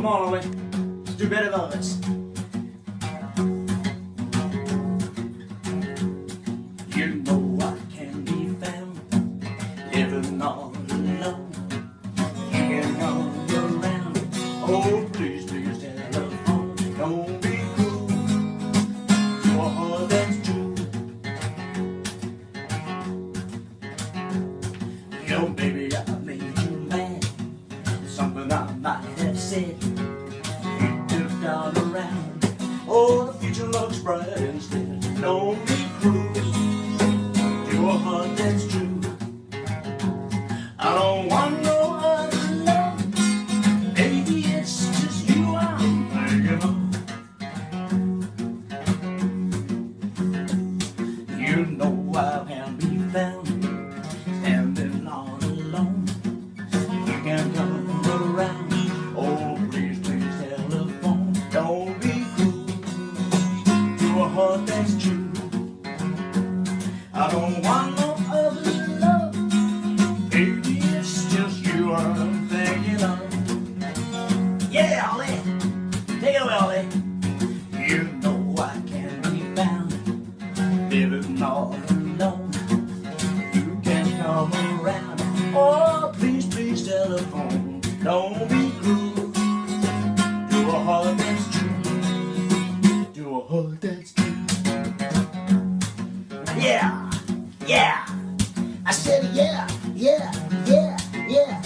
Come on, Ollie. Let's do better than this. You know I can be found living all alone. You can come around. Oh, please, please, telephone. Don't be cruel to a heart that's true. You know, baby, I made you mad. Something I might have said. You tipped all around. Oh, the future looks bright instead. Don't be cruel to a heart that's true. I don't want no other love. Baby, it's just you I'm thinking of. You know I can be found standing all alone. You can come around. Oh, please, please, telephone. Don't be cruel to a heart that's true. I don't want no other love. Baby, it's just you I'm thinking of. Yeah, Ollie. Take it away, Ollie. You know I can be found living all alone. You can come around. Oh, please, please, telephone. Don't be cruel to a heart that's true. To a heart that's true. Yeah, yeah. I said yeah, yeah, yeah, yeah.